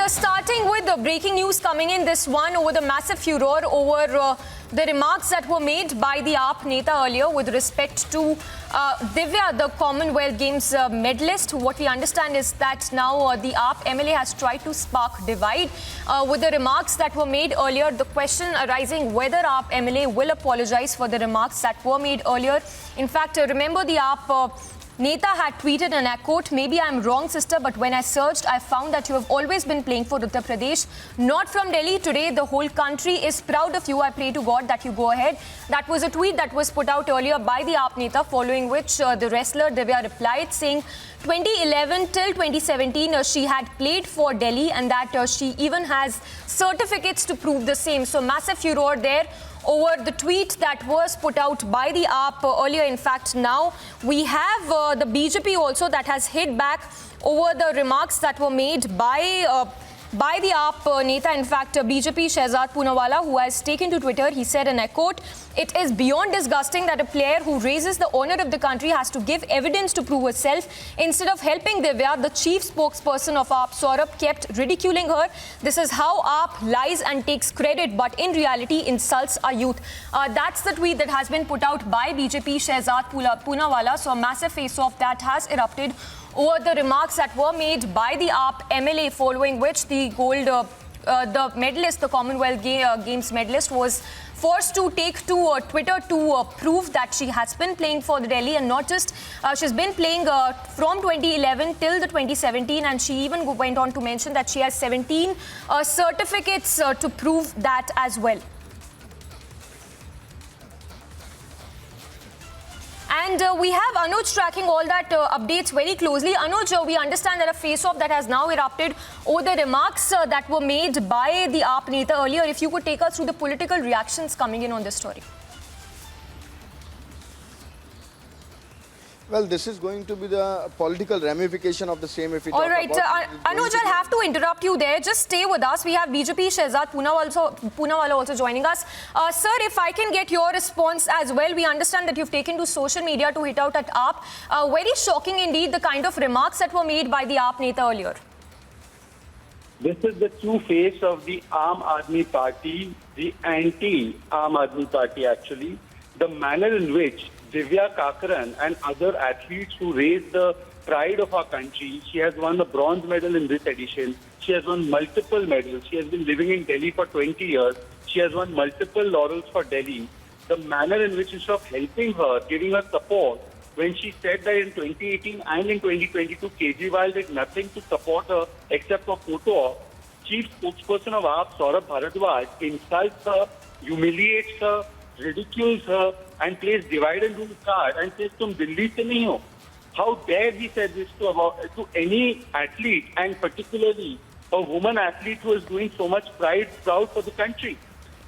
Starting with the breaking news coming in, this one over the massive furor over the remarks that were made by the AAP Neta earlier with respect to Divya, the Commonwealth Games medalist. What we understand is that now the AAP MLA has tried to spark divide with the remarks that were made earlier. The question arising whether AAP MLA will apologize for the remarks that were made earlier. In fact, remember the AAP Neta had tweeted, and I quote, "Maybe I'm wrong, sister, but when I searched, I found that you have always been playing for Uttar Pradesh, not from Delhi. Today, the whole country is proud of you. I pray to God that you go ahead." That was a tweet that was put out earlier by the AAP Neta, following which the wrestler Divya replied saying 2011 till 2017 she had played for Delhi and that she even has certificates to prove the same. So massive furor there over the tweet that was put out by the AAP earlier. In fact, now we have the BJP also that has hit back over the remarks that were made by the AAP Neta. In fact, BJP SHEHZAD Poonawalla, who has taken to Twitter, he said, and I quote, "It is beyond disgusting that a player who raises the honor of the country has to give evidence to prove herself. Instead of helping Divya, the chief spokesperson of AAP, Saurabh, kept ridiculing her. This is how AAP lies and takes credit, but in reality insults our youth." That's the tweet that has been put out by BJP SHEHZAD Poonawalla. So a massive face-off that has erupted over the remarks that were made by the AAP MLA, following which the the medalist, the Commonwealth Games medalist, was forced to take to Twitter to prove that she has been playing for the Delhi, and not just she's been playing from 2011 till the 2017, and she even went on to mention that she has 17 certificates to prove that as well. And we have Anuj tracking all that updates very closely. Anuj, we understand that a face-off that has now erupted over the remarks that were made by the AAP Neta earlier. If you could take us through the political reactions coming in on this story. Well, this is going to be the political ramification of the same. If we all right, Anuj, I'll have to interrupt you there. Just stay with us. We have BJP SHEHZAD Poonawalla also joining us. Sir, if I can get your response as well. We understand that you've taken to social media to hit out at AAP. Very shocking indeed, the kind of remarks that were made by the AAP Neta earlier. This is the true face of the Aam Aadmi Party, the anti-Aam Aadmi Party actually. The manner in which Divya, Kakran and other athletes who raise the pride of our country. She has won the bronze medal in this edition. She has won multiple medals. She has been living in Delhi for 20 years. She has won multiple laurels for Delhi. The manner in which, instead of helping her, giving her support, when she said that in 2018 and in 2022, Kejriwal did nothing to support her except for photo op, chief spokesperson of AAP, Saurabh Bharadwaj, insults her, humiliates her, ridicules her, and plays divide and rule card and says, "Tum Delhi se nahi ho." How dare he say this to any athlete, and particularly a woman athlete who is doing so much proud for the country.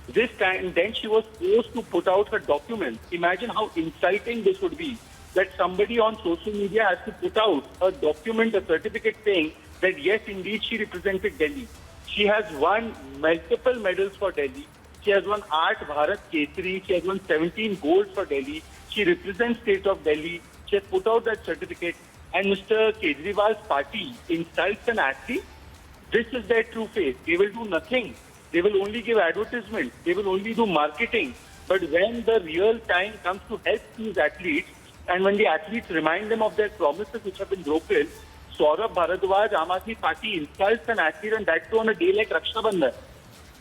This time, then she was forced to put out her documents. Imagine how insulting this would be, that somebody on social media has to put out a document, a certificate saying that yes, indeed, she represented Delhi. She has won multiple medals for Delhi. She has won 8 Bharat Kesari. She has won 17 golds for Delhi. She represents state of Delhi. She has put out that certificate. And Mr. Kejriwal's party insults an athlete. This is their true face. They will do nothing. They will only give advertisement. They will only do marketing. But when the real time comes to help these athletes, and when the athletes remind them of their promises which have been broken, Saurabh Bharadwaj, Aam Aadmi Party insults an athlete, and that too on a day like Raksha Bandhan.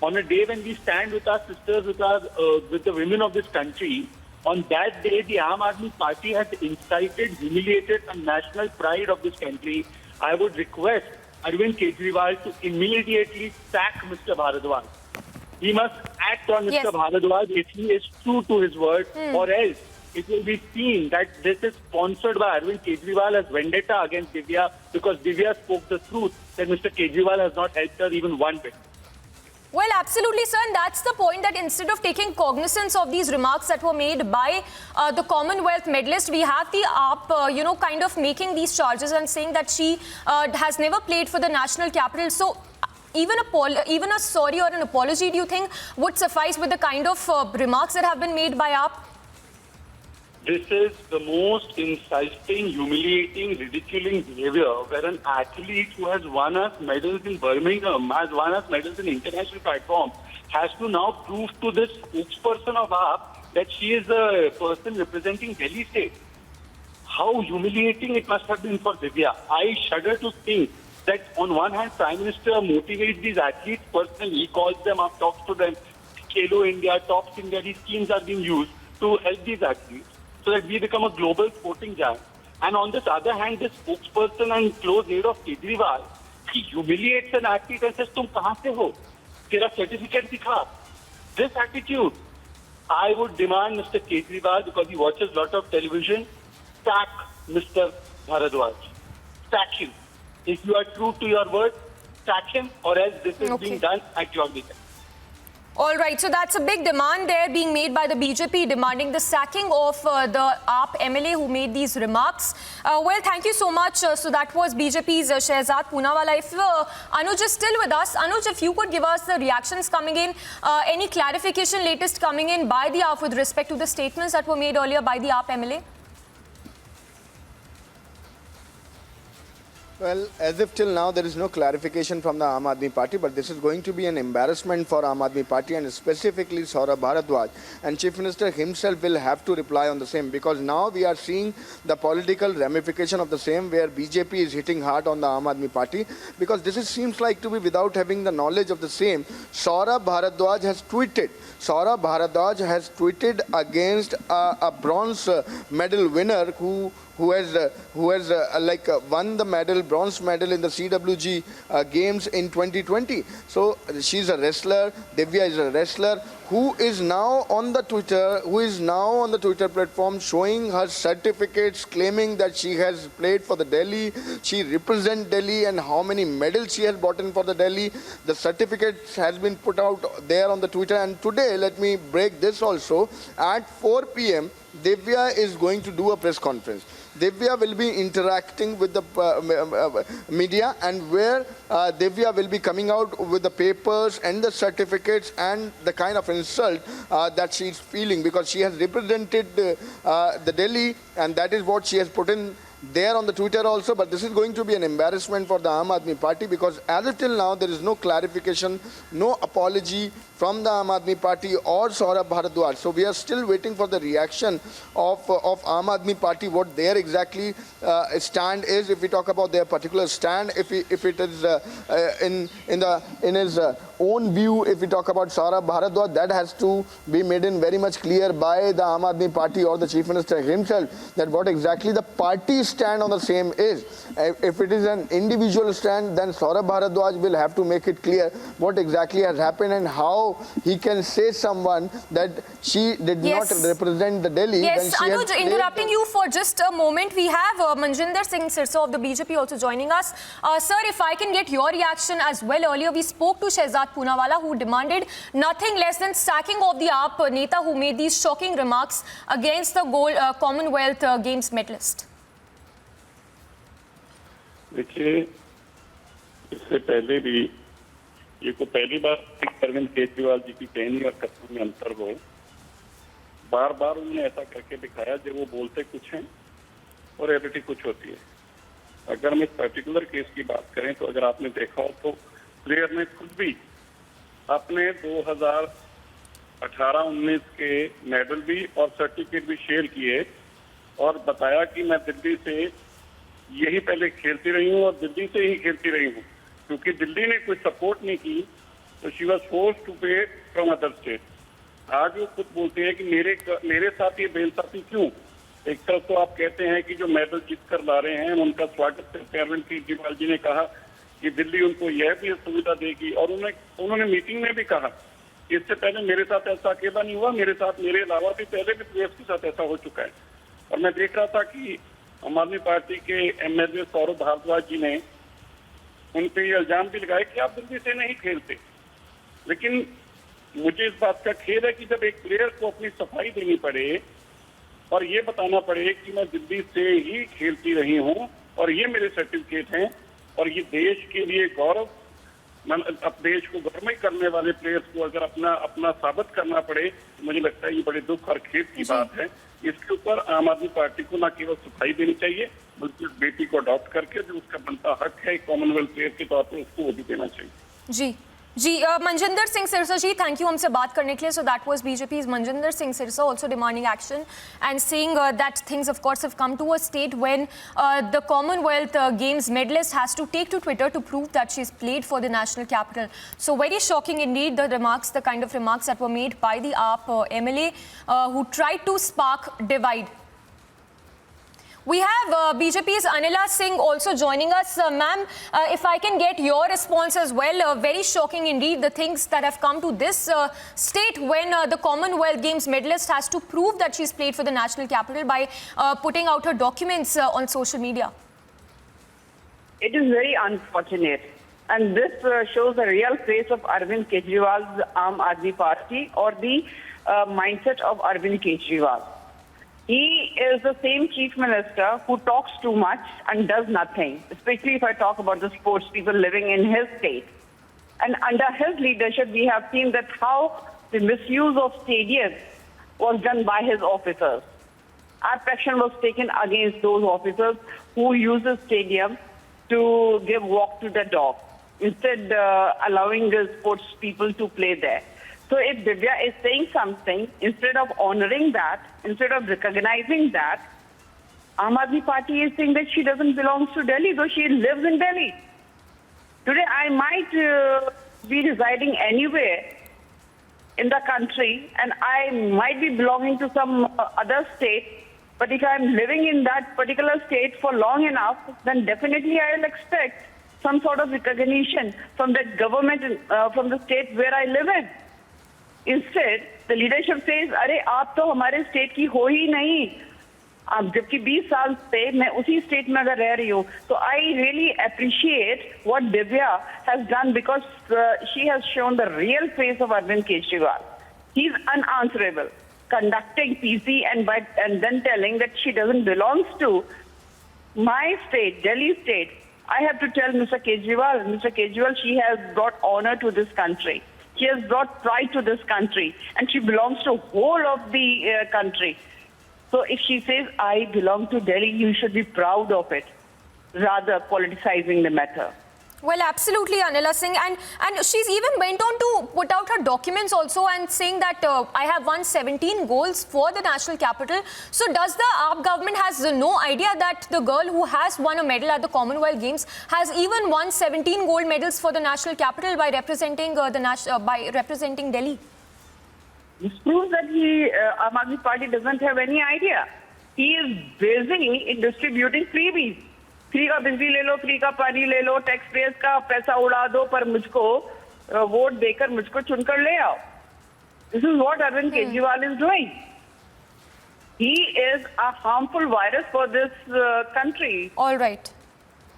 On a day when we stand with our sisters, with the women of this country, on that day, the Aam Aadmi Party has incited, humiliated the national pride of this country. I would request Arvind Kejriwal to immediately sack Mr. Bharadwaj. He must act on Mr. Bharadwaj if he is true to his word, or else it will be seen that this is sponsored by Arvind Kejriwal as vendetta against Divya, because Divya spoke the truth that Mr. Kejriwal has not helped her even one bit. Well, absolutely, sir. And that's the point, that instead of taking cognizance of these remarks that were made by the Commonwealth medalist, we have the AAP, kind of making these charges and saying that she has never played for the national capital. So even a sorry or an apology, do you think, would suffice with the kind of remarks that have been made by AAP? This is the most insulting, humiliating, ridiculing behavior where an athlete who has won us medals in Birmingham, has won us medals in international platforms, has to now prove to this spokesperson of AAP that she is a person representing Delhi state. How humiliating it must have been for Divya. I shudder to think that on one hand, Prime Minister motivates these athletes personally. He calls them up, talks to them. Khelo India, Tops India, these schemes are being used to help these athletes so that we become a global sporting giant. And on this other hand, this spokesperson and close aide of Kejriwal, he humiliates an athlete and says, "Tum kahan se ho? Tera certificate dikha." This attitude, I would demand Mr. Kejriwal, because he watches a lot of television, sack Mr. Bharadwaj. Sack him. If you are true to your word, sack him, or else this is being done at your behest. All right, so that's a big demand there being made by the BJP, demanding the sacking of the AAP MLA who made these remarks. Well, thank you so much. So that was BJP's SHEHZAD POONAWALLA. If Anuj is still with us, Anuj, if you could give us the reactions coming in, any clarification latest coming in by the AAP with respect to the statements that were made earlier by the AAP MLA? Well, as if till now there is no clarification from the Aam Aadmi Party, but this is going to be an embarrassment for Aam Aadmi Party and specifically Saurabh Bharadwaj. And Chief Minister himself will have to reply on the same, because now we are seeing the political ramification of the same, where BJP is hitting hard on the Aam Aadmi Party, because this seems like to be without having the knowledge of the same. Saurabh Bharadwaj has tweeted. Saurabh Bharadwaj has tweeted against a bronze medal winner who has won the bronze medal in the CWG games in 2020. So she's a wrestler. Divya is a wrestler who is now on the Twitter platform showing her certificates, claiming that she has played for the Delhi, she represents Delhi, and how many medals she has bought in for the Delhi. The certificates has been put out there on the Twitter. And today, let me break this also, at 4 p.m. Divya is going to do a press conference. Divya will be interacting with the media, and where Divya will be coming out with the papers and the certificates and the kind of insult that she's feeling, because she has represented the Delhi, and that is what she has put in there on the Twitter also. But this is going to be an embarrassment for the Aam Aadmi Party, because as of till now there is no clarification, no apology from the Aam Aadmi Party or Saurabh Bharadwaj. So we are still waiting for the reaction of Aam Aadmi Party, what their exactly stand is. If we talk about their particular stand, if it is in his own view, if we talk about Saurabh Bharadwaj, that has to be made in very much clear by the Aam Aadmi Party or the Chief Minister himself, that what exactly the party stand on the same is. If it is an individual stand, then Saurabh Bharadwaj will have to make it clear what exactly has happened and how he can say someone that she did not represent the Delhi. Yes, Anuj, interrupting you for just a moment. We have MANJINDER SIRSA of the BJP also joining us. Sir, if I can get your reaction as well. Earlier we spoke to SHEHZAD POONAWALLA, who demanded nothing less than sacking of the AAP Neta who made these shocking remarks against the Commonwealth Games medalist. देखिए, इससे पहले भी ये को पहली बार अरविंद केजरीवाल जी की कहनी और कथन में अंतर हो, बार बार उन्होंने ऐसा करके दिखाया जब वो बोलते कुछ हैं और रियलिटी कुछ होती है। अगर हम इस पर्टिकुलर केस की बात करें तो अगर आपने देखा हो तो प्लेयर ने खुद भी अपने 2018-19 के मेडल भी और सर्टिफिकेट भी शेयर किए और बताया कि मैं दिल्ली से यही पहले खेलती रही हूँ और दिल्ली से ही खेलती रही हूँ, क्योंकि दिल्ली ने कोई सपोर्ट नहीं की तो शी वॉज फोर्स्ड टू पे फ्रॉम अदर स्टेट। आज वो खुद बोलते हैं कि मेरे साथ ये बेइंसाफी क्यों। एक तरफ तो आप कहते हैं कि जो मेडल जीत कर ला रहे हैं उनका स्वागत करते हैं। अरविंद केजरीवाल जी ने कहा कि दिल्ली उनको यह भी सुविधा देगी, और उन्होंने मीटिंग में भी कहा इससे पहले मेरे साथ ऐसा अकेला नहीं हुआ, मेरे साथ मेरे अलावा भी पहले भी प्लेयर्स के साथ ऐसा हो चुका है। और मैं देख रहा था कि आम आदमी पार्टी के MLA सौरभ भारद्वाज जी ने उन पे ये इल्जाम भी लगाए कि आप दिल्ली से नहीं खेलते। लेकिन मुझे इस बात का खेद है कि जब एक प्लेयर को अपनी सफाई देनी पड़े और ये बताना पड़े कि मैं दिल्ली से ही खेलती रही हूँ और ये मेरे सर्टिफिकेट हैं और ये देश के लिए गौरव, अब देश को गौरवमय करने वाले प्लेयर्स को अगर अपना साबित करना पड़े, मुझे लगता है ये बड़े दुख और खेद की बात है। इसके ऊपर आम आदमी पार्टी को न केवल सफाई देनी चाहिए बल्कि उस बेटी को अडॉप्ट करके जो उसका बनता हक है कॉमनवेल्थ प्लेयर के तौर पर उसको वो भी देना चाहिए। जी जी Manjinder Singh Sirsa ji, thank you हमसे बात करने के लिए. So that was BJP's Manjinder Singh Sirsa also demanding action and saying that things of course have come to a state when the Commonwealth Games medalist has to take to Twitter to prove that she's played for the national capital. So very shocking indeed, the remarks, the kind of remarks that were made by the AAP MLA who tried to spark divide. We have BJP's ANILA Singh also joining us. Ma'am, if I can get your response as well, very shocking indeed, the things that have come to this state when the Commonwealth Games medalist has to prove that she's played for the national capital by putting out her documents on social media. It is very unfortunate. And this shows the real face of Arvind Kejriwal's Aam Aadmi Party or the mindset of Arvind Kejriwal. He is the same chief minister who talks too much and does nothing, especially if I talk about the sports people living in his state. And under his leadership, we have seen that how the misuse of stadiums was done by his officers. Action was taken against those officers who use the stadium to give walk to the dog, instead allowing the sports people to play there. So if Divya is saying something, instead of honoring that, instead of recognizing that, Aam Aadmi Party is saying that she doesn't belong to Delhi, though she lives in Delhi. Today I might be residing anywhere in the country and I might be belonging to some other state, but if I'm living in that particular state for long enough, then definitely I'll expect some sort of recognition from the government, from the state where I live in. Instead, the leadership says, "अरे आप तो हमारे state की हो ही नहीं." अब जबकि 20 साल से मैं उसी स्टेट में अगर रह रही हूँ, तो I really appreciate what Divya has done because she has shown the real face of Arvind Kejriwal. He's unanswerable, conducting PC and then telling that she doesn't belong to my state, Delhi state. I have to tell Mr. Kejriwal, she has brought honor to this country. She has brought pride to this country, and she belongs to whole of the country. So if she says, I belong to Delhi, you should be proud of it, rather politicizing the matter. Well, absolutely, ANILA Singh. And she's even went on to put out her documents also and saying that I have won 17 goals for the national capital. So does the AAP government has no idea that the girl who has won a medal at the Commonwealth Games has even won 17 gold medals for the national capital by representing Delhi? This proves that Aam Aadmi Party doesn't have any idea. He is busy in distributing freebies. Free का बिजली ले लो, free का पानी ले लो, tax payers का पैसा उड़ा दो, पर मुझको वोट देकर मुझको चुनकर ले आओ. This is what Arvind Kejriwal is doing. He is a harmful virus for this country. All right.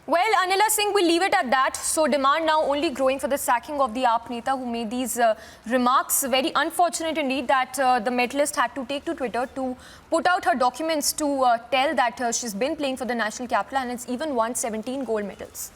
Well, ANILA Singh, we'll leave it at that. So demand now only growing for the sacking of the AAP Neta who made these remarks. Very unfortunate indeed that the medalist had to take to Twitter to put out her documents to tell that she's been playing for the national capital and has even won 17 gold medals.